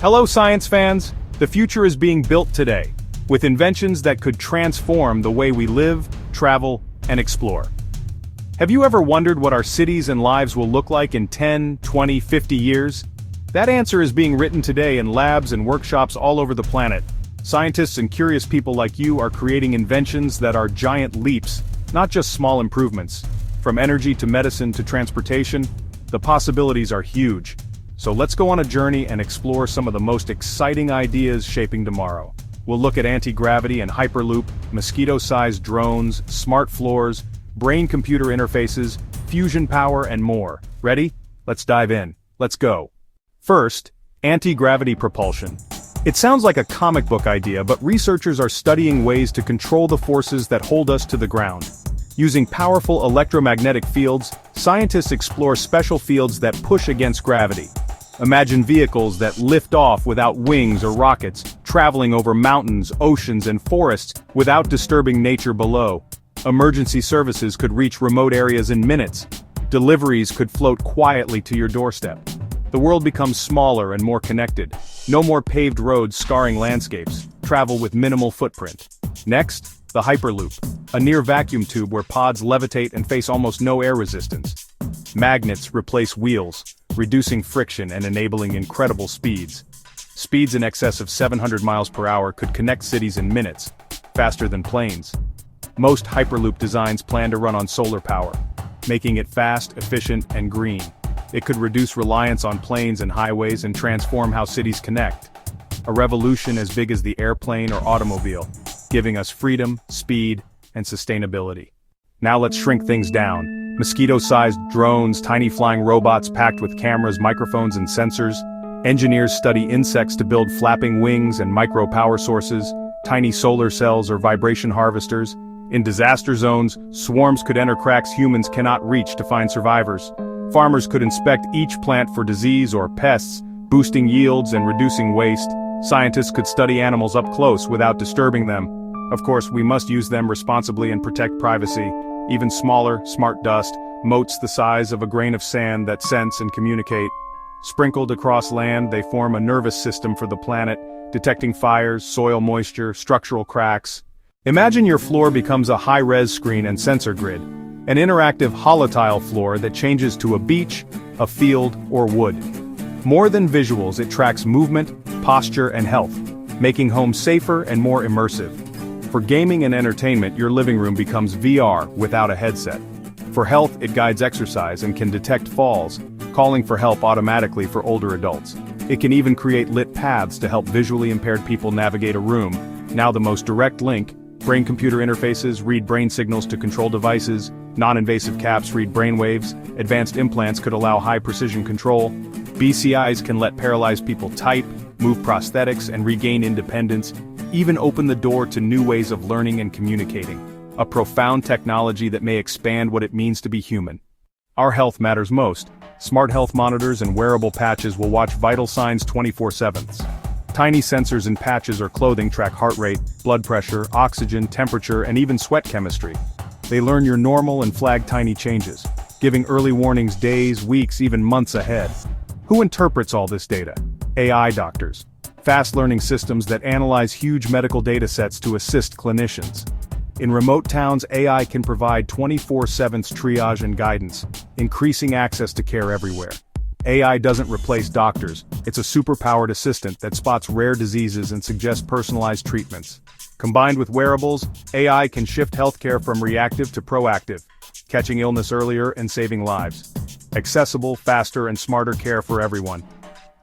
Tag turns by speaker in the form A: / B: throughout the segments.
A: Hello science fans! The future is being built today, with inventions that could transform the way we live, travel, and explore. Have you ever wondered what our cities and lives will look like in 10, 20, 50 years? That answer is being written today in labs and workshops all over the planet. Scientists and curious people like you are creating inventions that are giant leaps, not just small improvements. From energy to medicine to transportation, the possibilities are huge. So let's go on a journey and explore some of the most exciting ideas shaping tomorrow. We'll look at anti-gravity and hyperloop, mosquito-sized drones, smart floors, brain-computer interfaces, fusion power, and more. Ready? Let's dive in. Let's go. First, anti-gravity propulsion. It sounds like a comic book idea, but researchers are studying ways to control the forces that hold us to the ground. Using powerful electromagnetic fields, scientists explore special fields that push against gravity. Imagine vehicles that lift off without wings or rockets, traveling over mountains, oceans, and forests without disturbing nature below. Emergency services could reach remote areas in minutes. Deliveries could float quietly to your doorstep. The world becomes smaller and more connected. No more paved roads scarring landscapes. Travel with minimal footprint. Next, the Hyperloop, a near-vacuum tube where pods levitate and face almost no air resistance. Magnets replace wheels, reducing friction and enabling incredible speeds. Speeds in excess of 700 miles per hour could connect cities in minutes, faster than planes. Most Hyperloop designs plan to run on solar power, making it fast, efficient, and green. It could reduce reliance on planes and highways and transform how cities connect. A revolution as big as the airplane or automobile, giving us freedom, speed, and sustainability. Now let's shrink things down. Mosquito-sized drones, tiny flying robots packed with cameras, microphones, and sensors. Engineers study insects to build flapping wings and micro power sources, tiny solar cells or vibration harvesters. In disaster zones, swarms could enter cracks humans cannot reach to find survivors. Farmers could inspect each plant for disease or pests, boosting yields and reducing waste. Scientists could study animals up close without disturbing them. Of course, we must use them responsibly and protect privacy. Even smaller, smart dust, motes the size of a grain of sand that sense and communicate. Sprinkled across land, they form a nervous system for the planet, detecting fires, soil moisture, structural cracks. Imagine your floor becomes a high-res screen and sensor grid, an interactive holotile floor that changes to a beach, a field, or wood. More than visuals, it tracks movement, posture, and health, making homes safer and more immersive. For gaming and entertainment, your living room becomes VR without a headset. For health, it guides exercise and can detect falls, calling for help automatically for older adults. It can even create lit paths to help visually impaired people navigate a room. Now the most direct link, brain-computer interfaces read brain signals to control devices, non-invasive caps read brainwaves, advanced implants could allow high-precision control, BCIs can let paralyzed people type, move prosthetics, and regain independence, even open the door to new ways of learning and communicating. A profound technology that may expand what it means to be human. Our health matters most. Smart health monitors and wearable patches will watch vital signs 24/7. Tiny sensors in patches or clothing track heart rate, blood pressure, oxygen, temperature, and even sweat chemistry. They learn your normal and flag tiny changes, giving early warnings days, weeks, even months ahead. Who interprets all this data? AI doctors. Fast learning systems that analyze huge medical datasets to assist clinicians. In remote towns, AI can provide 24/7 triage and guidance, increasing access to care everywhere. AI doesn't replace doctors, it's a superpowered assistant that spots rare diseases and suggests personalized treatments. Combined with wearables, AI can shift healthcare from reactive to proactive, catching illness earlier and saving lives. Accessible, faster, and smarter care for everyone.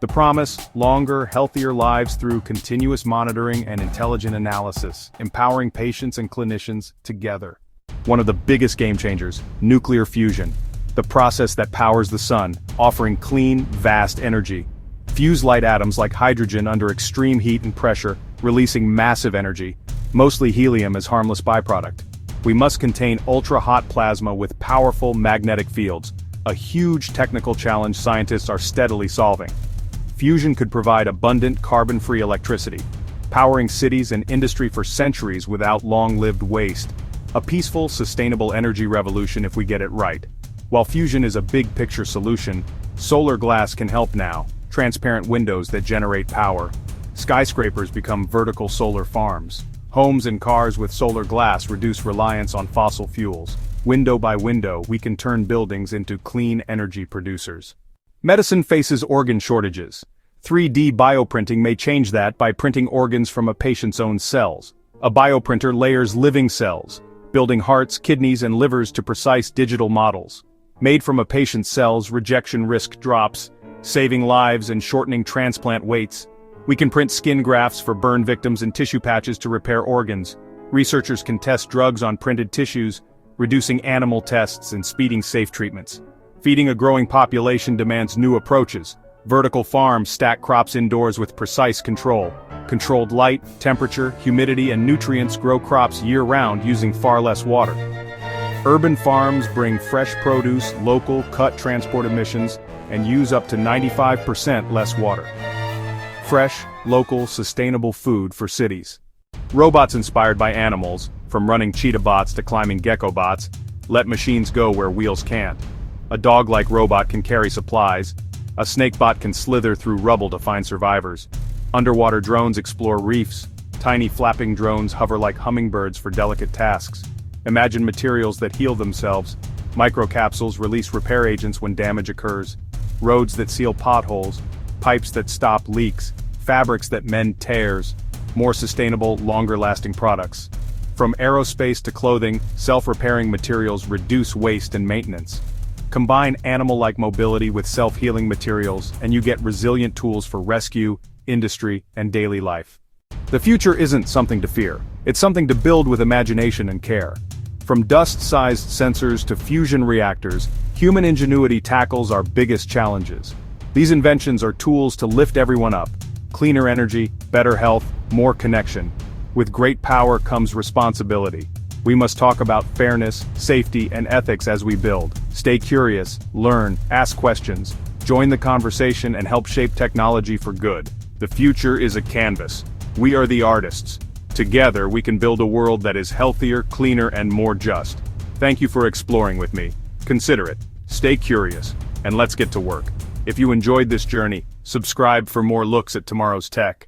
A: The promise, longer, healthier lives through continuous monitoring and intelligent analysis, empowering patients and clinicians together. One of the biggest game changers, nuclear fusion. The process that powers the sun, offering clean, vast energy. Fuse light atoms like hydrogen under extreme heat and pressure, releasing massive energy, mostly helium as harmless byproduct. We must contain ultra-hot plasma with powerful magnetic fields, a huge technical challenge scientists are steadily solving. Fusion could provide abundant carbon-free electricity, powering cities and industry for centuries without long-lived waste. A peaceful, sustainable energy revolution if we get it right. While fusion is a big-picture solution, solar glass can help now, transparent windows that generate power. Skyscrapers become vertical solar farms. Homes and cars with solar glass reduce reliance on fossil fuels. Window by window, we can turn buildings into clean energy producers. Medicine faces organ shortages. 3D bioprinting may change that by printing organs from a patient's own cells. A bioprinter layers living cells, building hearts, kidneys, and livers to precise digital models. Made from a patient's cells, rejection risk drops, saving lives and shortening transplant waits. We can print skin grafts for burn victims and tissue patches to repair organs. Researchers can test drugs on printed tissues, reducing animal tests and speeding safe treatments. Feeding a growing population demands new approaches. Vertical farms stack crops indoors with precise control. Controlled light, temperature, humidity, and nutrients grow crops year-round using far less water. Urban farms bring fresh produce, local, cut transport emissions, and use up to 95% less water. Fresh, local, sustainable food for cities. Robots inspired by animals, from running cheetah bots to climbing gecko bots, let machines go where wheels can't. A dog-like robot can carry supplies. A snake bot can slither through rubble to find survivors. Underwater drones explore reefs. Tiny flapping drones hover like hummingbirds for delicate tasks. Imagine materials that heal themselves. Microcapsules release repair agents when damage occurs. Roads that seal potholes. Pipes that stop leaks. Fabrics that mend tears. More sustainable, longer-lasting products. From aerospace to clothing, self-repairing materials reduce waste and maintenance. Combine animal-like mobility with self-healing materials, and you get resilient tools for rescue, industry, and daily life. The future isn't something to fear. It's something to build with imagination and care. From dust-sized sensors to fusion reactors, human ingenuity tackles our biggest challenges. These inventions are tools to lift everyone up. Cleaner energy, better health, more connection. With great power comes responsibility. We must talk about fairness, safety, and ethics as we build. Stay curious, learn, ask questions, join the conversation, and help shape technology for good. The future is a canvas. We are the artists. Together we can build a world that is healthier, cleaner, and more just. Thank you for exploring with me. Consider it, stay curious, and let's get to work. If you enjoyed this journey, subscribe for more looks at tomorrow's tech.